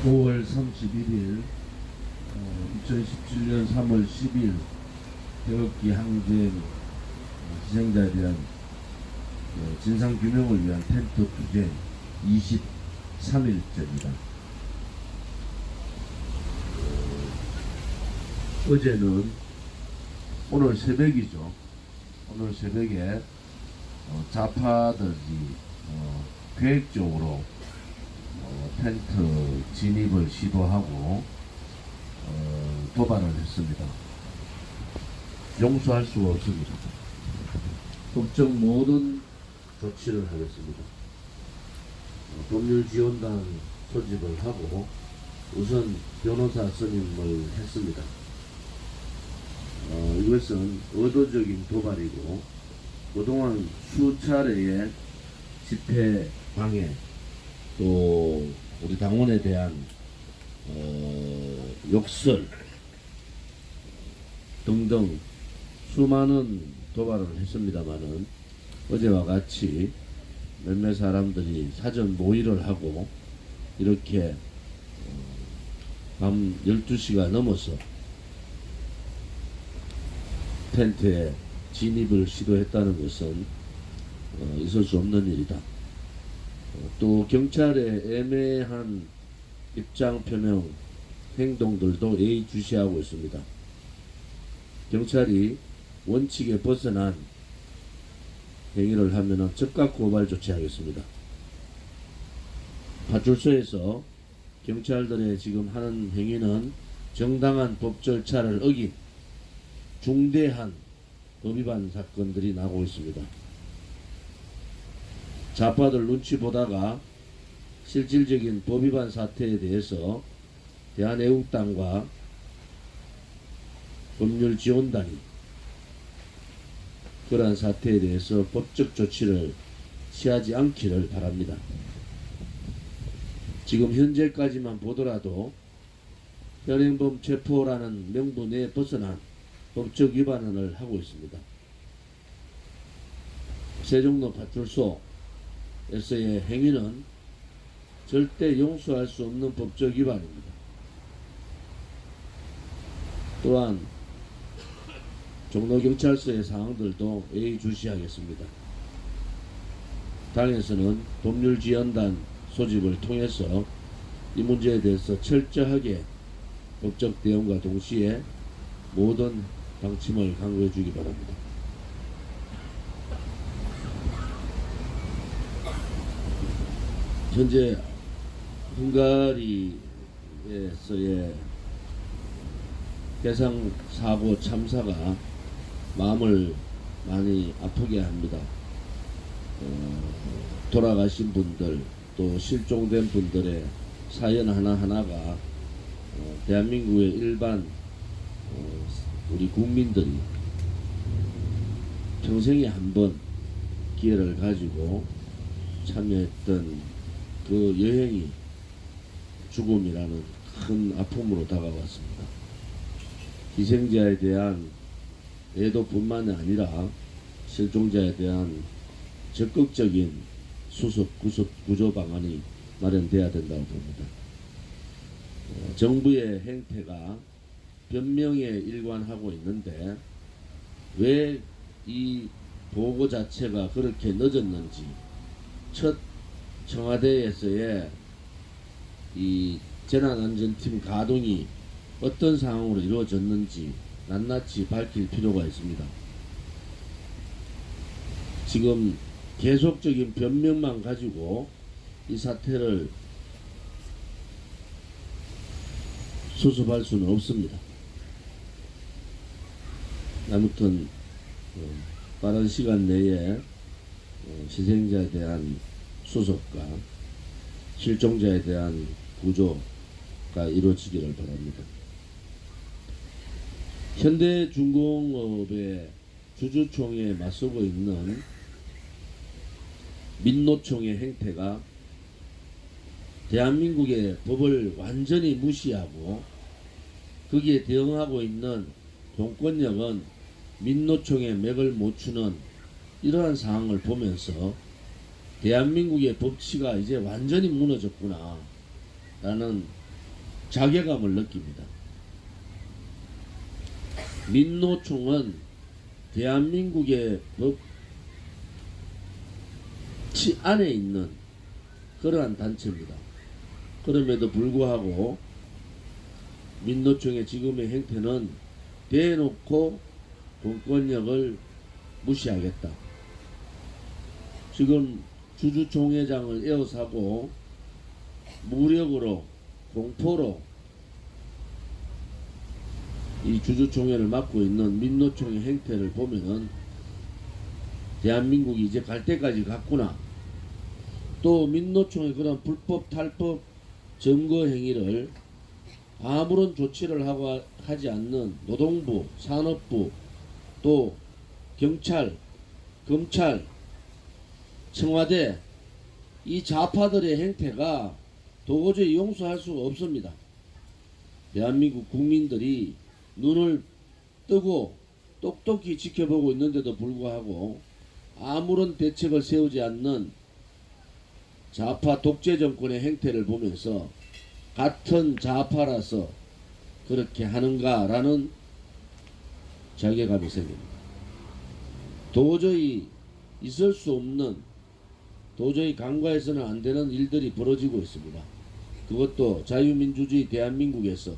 5월 31일 2017년 3월 10일 태극기 항쟁 희생자에 대한 진상규명을 위한 텐트 투쟁 23일째입니다. 어제는 오늘 새벽이죠. 오늘 새벽에 좌파들이 계획적으로 텐트 진입을 시도하고 도발을 했습니다. 용서할 수가 없습니다. 법적 모든 조치를 하겠습니다. 법률지원단 소집을 하고 우선 변호사 선임을 했습니다. 이것은 의도적인 도발이고 그동안 수차례의 집회 방해 또 우리 당원에 대한 욕설 등등 수많은 도발을 했습니다마는 어제와 같이 몇몇 사람들이 사전 모의를 하고 이렇게 밤 12시가 넘어서 텐트에 진입을 시도했다는 것은 있을 수 없는 일이다. 또 경찰의 애매한 입장 표명 행동들도 예의주시하고 있습니다. 경찰이 원칙에 벗어난 행위를 하면 즉각 고발 조치하겠습니다. 파출소에서 경찰들의 지금 하는 행위는 정당한 법 절차를 어긴 중대한 법 위반 사건들이 나오고 있습니다. 좌파들 눈치 보다가 실질적인 법 위반 사태에 대해서 대한애국당과 법률지원단이 그러한 사태에 대해서 법적 조치를 취하지 않기를 바랍니다. 지금 현재까지만 보더라도 현행범 체포라는 명분에 벗어난 법적 위반을 하고 있습니다. 세종로 파출소에서의 행위는 절대 용서할 수 없는 법적 위반입니다. 또한 종로경찰서의 상황들도 예의주시하겠습니다. 당에서는 법률지원단 소집을 통해서 이 문제에 대해서 철저하게 법적 대응과 동시에 모든 방침을 강구해 주기 바랍니다. 현재 헝가리에서의 해상 사고 참사가 마음을 많이 아프게 합니다. 돌아가신 분들 또 실종된 분들의 사연 하나하나가 대한민국의 일반 우리 국민들이 평생에 한 번 기회를 가지고 참여했던 그 여행이 죽음이라는 큰 아픔으로 다가왔습니다. 희생자에 대한 애도뿐만 아니라 실종자에 대한 적극적인 수습 구조 방안이 마련돼야 된다고 봅니다. 정부의 행태가 변명에 일관하고 있는데 왜 이 보고 자체가 그렇게 늦었는지, 첫 청와대에서의 이 재난안전팀 가동이 어떤 상황으로 이루어졌는지 낱낱이 밝힐 필요가 있습니다. 지금 계속적인 변명만 가지고 이 사태를 수습할 수는 없습니다. 아무튼 빠른 시간 내에 희생자에 대한 수습과 실종자에 대한 구조가 이루어지기를 바랍니다. 현대중공업의 주주총회에 맞서고 있는 민노총의 행태가 대한민국의 법을 완전히 무시하고 거기에 대응하고 있는 공권력은 민노총의 맥을 못 추는 이러한 상황을 보면서 대한민국의 법치가 이제 완전히 무너졌구나 라는 자괴감을 느낍니다. 민노총은 대한민국의 법치 안에 있는 그러한 단체입니다. 그럼에도 불구하고 민노총의 지금의 행태는 대놓고 공권력을 무시하겠다. 지금 주주총회장을 에워싸고 무력으로 공포로 이 주주총회를 맡고 있는 민노총의 행태를 보면은 대한민국이 이제 갈 때까지 갔구나. 또 민노총의 그런 불법 탈법 점거 행위를 아무런 조치를 하지 않는 노동부, 산업부, 또 경찰, 검찰, 청와대 이 좌파들의 행태가 도저히 용서할 수가 없습니다. 대한민국 국민들이 눈을 뜨고 똑똑히 지켜보고 있는데도 불구하고 아무런 대책을 세우지 않는 좌파 독재 정권의 행태를 보면서 같은 좌파라서 그렇게 하는가라는 자괴감이 생깁니다. 도저히 있을 수 없는, 도저히 간과해서는 안 되는 일들이 벌어지고 있습니다. 그것도 자유민주주의 대한민국에서.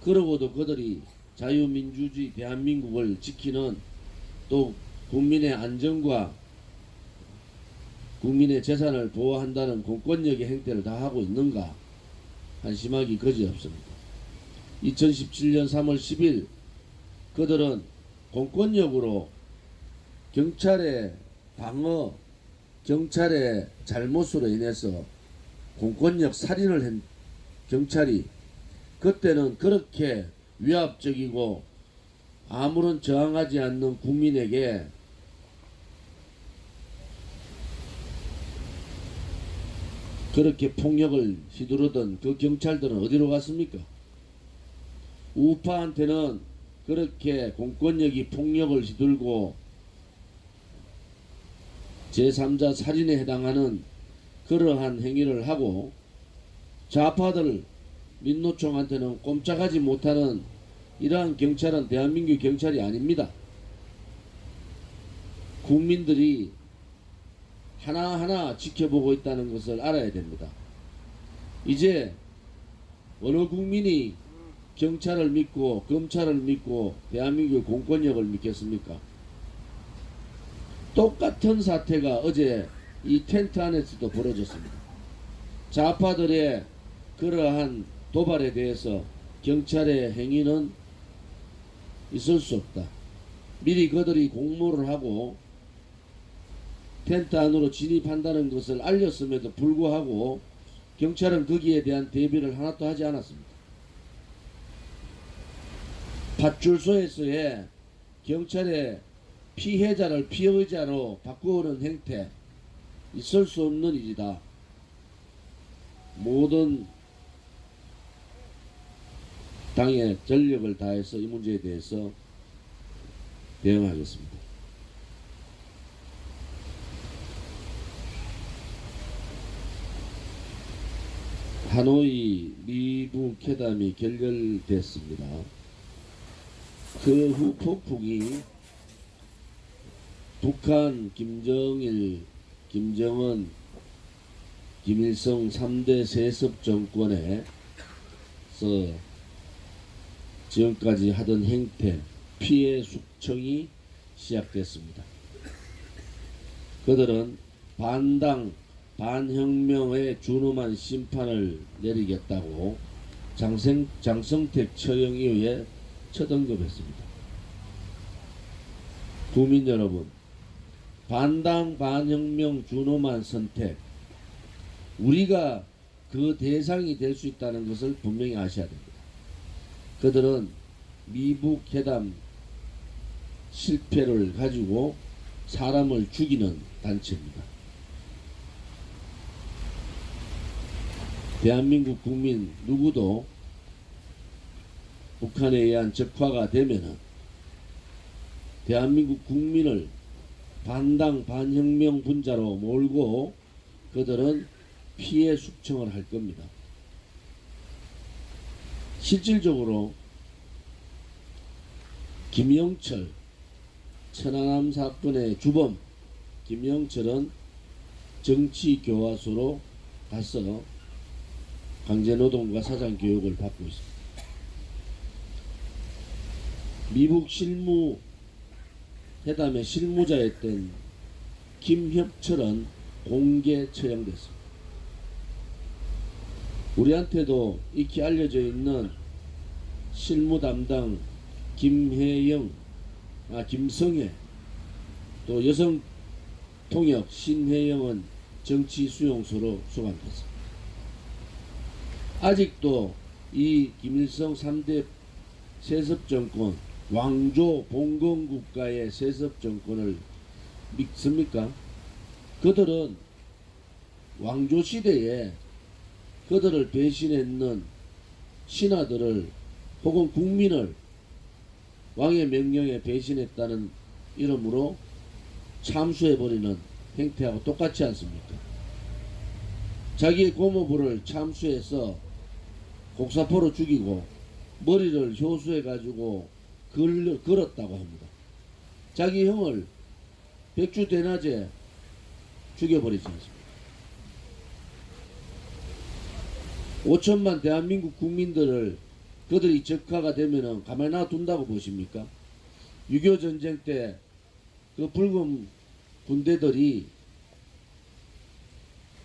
그러고도 그들이 자유민주주의 대한민국을 지키는, 또 국민의 안전과 국민의 재산을 보호한다는 공권력의 행태를 다 하고 있는가 한심하기 거지없습니다. 2017년 3월 10일 그들은 공권력으로 경찰의 방어, 경찰의 잘못으로 인해서 공권력 살인을 한 경찰이 그때는 그렇게 위압적이고 아무런 저항하지 않는 국민에게 그렇게 폭력을 휘두르던 그 경찰들은 어디로 갔습니까? 우파한테는 그렇게 공권력이 폭력을 휘둘고 제3자 살인에 해당하는 그러한 행위를 하고 좌파들 민노총한테는 꼼짝하지 못하는 이러한 경찰은 대한민국 경찰이 아닙니다. 국민들이 하나하나 지켜보고 있다는 것을 알아야 됩니다. 이제 어느 국민이 경찰을 믿고 검찰을 믿고 대한민국의 공권력을 믿겠습니까? 똑같은 사태가 어제 이 텐트 안에서도 벌어졌습니다. 좌파들의 그러한 도발에 대해서 경찰의 행위는 있을 수 없다. 미리 그들이 공모를 하고 텐트 안으로 진입한다는 것을 알렸음에도 불구하고 경찰은 거기에 대한 대비를 하나도 하지 않았습니다. 파출소에서의 경찰의 피해자를 피의자로 바꾸는 행태 있을 수 없는 일이다. 모든 당의 전력을 다해서 이 문제에 대해서 대응하겠습니다. 하노이 미북 회담이 결렬됐습니다. 그 후 폭풍이 북한, 김정일, 김정은, 김일성 3대 세습 정권에서 지금까지 하던 행태, 피해 숙청이 시작됐습니다. 그들은 반당, 반혁명에 준엄한 심판을 내리겠다고 장성택 처형 이후에 첫 언급했습니다. 국민 여러분, 반당, 반혁명, 준엄한 선택, 우리가 그 대상이 될 수 있다는 것을 분명히 아셔야 됩니다. 그들은 미북 회담 실패를 가지고 사람을 죽이는 단체입니다. 대한민국 국민 누구도 북한에 의한 적화가 되면은 대한민국 국민을 반당 반혁명 분자로 몰고 그들은 피해 숙청을 할 겁니다. 실질적으로 김영철 천안함 사건의 주범 김영철은 정치교화소로 가서 강제노동과 사장교육을 받고 있습니다. 미국 실무회담의 실무자였던 김혁철은 공개 처형됐습니다. 우리한테도 익히 알려져 있는 실무 담당 김성애, 또 여성 통역 신혜영은 정치 수용소로 수감됐습니다. 아직도 이 김일성 3대 세습정권, 왕조 봉건국가의 세습정권을 믿습니까? 그들은 왕조시대에 그들을 배신했는 신하들을 혹은 국민을 왕의 명령에 배신했다는 이름으로 참수해버리는 행태하고 똑같지 않습니까? 자기의 고모부를 참수해서 곡사포로 죽이고 머리를 효수해가지고 걸었다고 합니다. 자기 형을 백주대낮에 죽여버리지 않습니까? 5천만 대한민국 국민들을 그들이 적화가 되면은 가만히 놔둔다고 보십니까? 6.25 전쟁 때 그 붉은 군대들이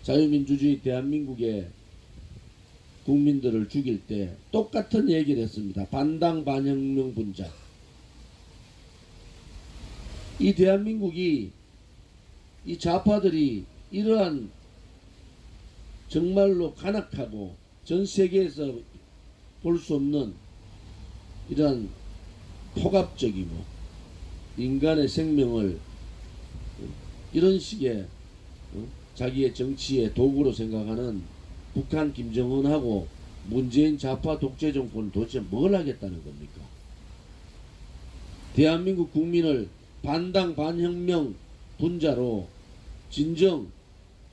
자유민주주의 대한민국의 국민들을 죽일 때 똑같은 얘기를 했습니다. 반당 반혁명 분자. 이 대한민국이 이 좌파들이 이러한 정말로 간악하고 전 세계에서 볼 수 없는 이러한 폭압적이고 인간의 생명을 이런 식의 자기의 정치의 도구로 생각하는 북한 김정은하고 문재인 좌파 독재 정권은 도대체 뭘 하겠다는 겁니까? 대한민국 국민을 반당 반혁명 분자로 진정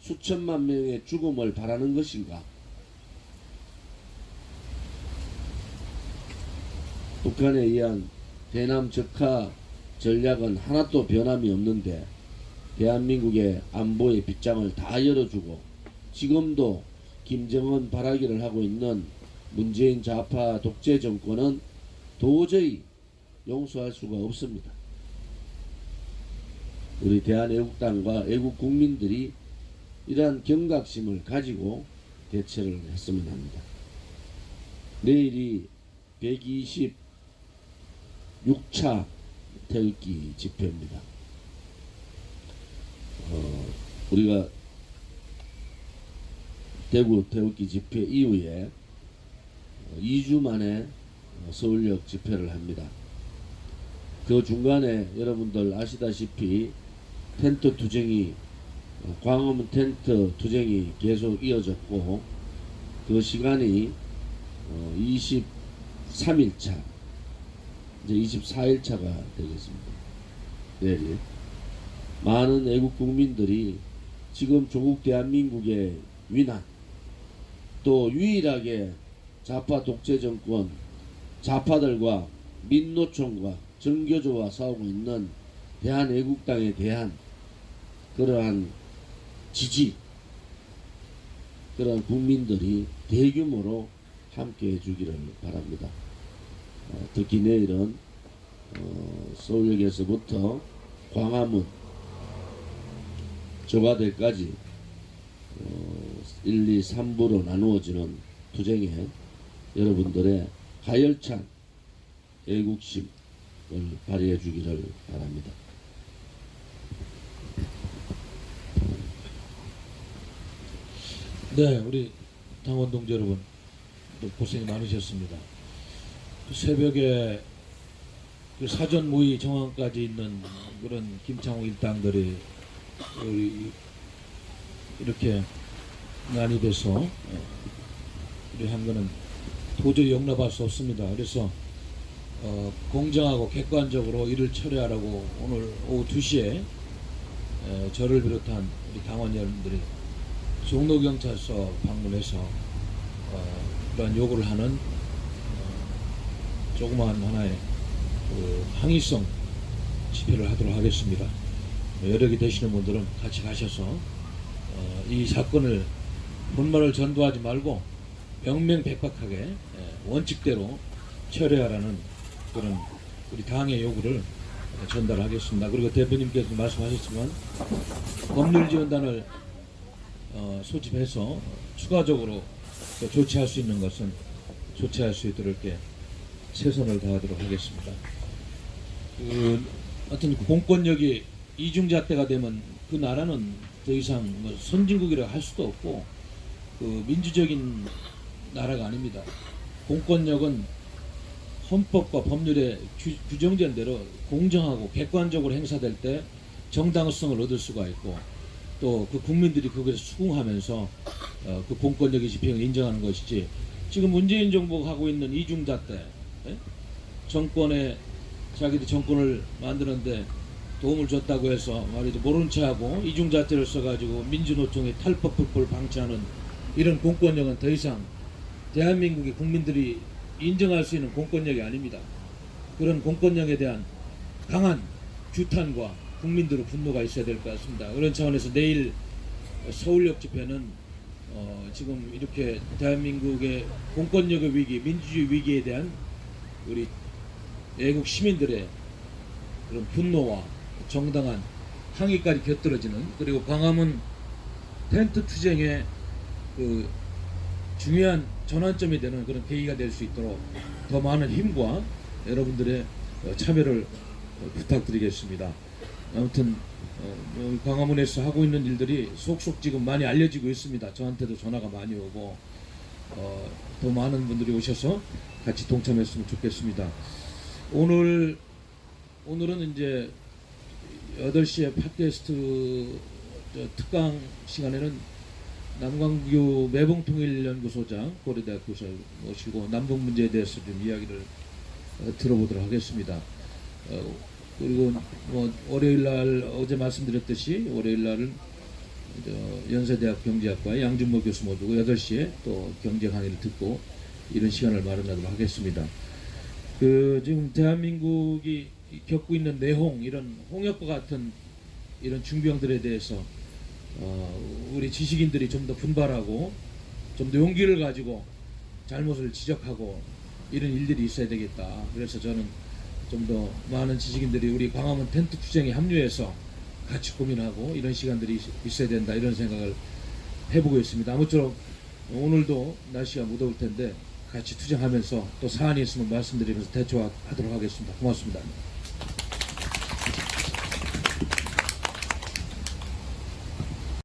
수천만 명의 죽음을 바라는 것인가? 북한에 의한 대남 적화 전략은 하나도 변함이 없는데 대한민국의 안보의 빗장을 다 열어주고 지금도 김정은 바라기를 하고 있는 문재인 좌파 독재 정권은 도저히 용서할 수가 없습니다. 우리 대한애국당과 애국 국민들이 이러한 경각심을 가지고 대처를 했으면 합니다. 내일이 126차 태극기 집회입니다. 우리가 대구 태극기 집회 이후에 2주 만에 서울역 집회를 합니다. 그 중간에 여러분들 아시다시피 텐트 투쟁이 광화문 텐트 투쟁이 계속 이어졌고 그 시간이 23일차 이제 24일차가 되겠습니다. 내일 많은 애국 국민들이 지금 조국 대한민국의 위난 또 유일하게 좌파 독재 정권 좌파들과 민노총과 정교조와 싸우고 있는 대한애국당에 대한 그러한 지지 그런 국민들이 대규모로 함께 해주기를 바랍니다. 특히 내일은 서울역에서부터 광화문 조가대까지 1, 2, 3부로 나누어지는 투쟁에 여러분들의 가열찬 애국심을 발휘해 주기를 바랍니다. 네, 우리 당원 동지 여러분 고생이 많으셨습니다. 그 새벽에 그 사전 모의 정황까지 있는 그런 김창호 일당들이 이렇게 난이 돼서 우리 한 거는 도저히 용납할 수 없습니다. 그래서 공정하고 객관적으로 일을 처리하라고 오늘 오후 2시에 저를 비롯한 우리 당원 여러분들이 종로경찰서 방문해서 그런 요구를 하는 조그마한 하나의 항의성 집회를 하도록 하겠습니다. 여력이 되시는 분들은 같이 가셔서 이 사건을 분말을 전도하지 말고 명명백박하게 원칙대로 처리하라는 그런 우리 당의 요구를 전달하겠습니다. 그리고 대표님께서 말씀하셨지만 법률지원단을 소집해서 추가적으로 또 조치할 수 있는 것은 조치할 수 있도록 이렇게 최선을 다하도록 하겠습니다. 하여튼 공권력이 이중잣대가 되면 그 나라는 더 이상 뭐 선진국이라고 할 수도 없고 민주적인 나라가 아닙니다. 공권력은 헌법과 법률에 규정된 대로 공정하고 객관적으로 행사될 때 정당성을 얻을 수가 있고 또 그 국민들이 거기서 수긍하면서 그 공권력의 집행을 인정하는 것이지 지금 문재인 정부가 하고 있는 이중잣대 정권에 자기들 정권을 만드는데 도움을 줬다고 해서 말이죠 모른 체하고 이중잣대를 써가지고 민주노총의 탈법폭포를 방치하는 이런 공권력은 더 이상 대한민국의 국민들이 인정할 수 있는 공권력이 아닙니다. 그런 공권력에 대한 강한 규탄과 국민들의 분노가 있어야 될 것 같습니다. 그런 차원에서 내일 서울역 집회는 지금 이렇게 대한민국의 공권력의 위기, 민주주의 위기에 대한 우리 애국 시민들의 그런 분노와 정당한 항의까지 곁들여지는 그리고 광화문 텐트 투쟁의 그 중요한 전환점이 되는 그런 계기가 될 수 있도록 더 많은 힘과 여러분들의 참여를 부탁드리겠습니다. 아무튼 광화문에서 하고 있는 일들이 속속 지금 많이 알려지고 있습니다. 저한테도 전화가 많이 오고 더 많은 분들이 오셔서 같이 동참했으면 좋겠습니다. 오늘은 이제 8시에 팟캐스트 특강 시간에는 남광규 매봉통일연구소장 고려대학교에서 모시고 남북 문제에 대해서 좀 이야기를 들어보도록 하겠습니다. 그리고 뭐 월요일날 어제 말씀드렸듯이 월요일날은 연세대학 경제학과의 양준모 교수 모시고 8시에 또 경제 강의를 듣고 이런 시간을 마련하도록 하겠습니다. 지금 대한민국이 겪고 있는 내홍 이런 홍역과 같은 이런 중병들에 대해서 우리 지식인들이 좀 더 분발하고 좀 더 용기를 가지고 잘못을 지적하고 이런 일들이 있어야 되겠다. 그래서 저는 좀 더 많은 지식인들이 우리 광화문 텐트 투쟁에 합류해서 같이 고민하고 이런 시간들이 있어야 된다 이런 생각을 해보고 있습니다. 아무쪼록 오늘도 날씨가 무더울 텐데 같이 투쟁하면서 또 사안이 있으면 말씀드리면서 대처하도록 하겠습니다. 고맙습니다.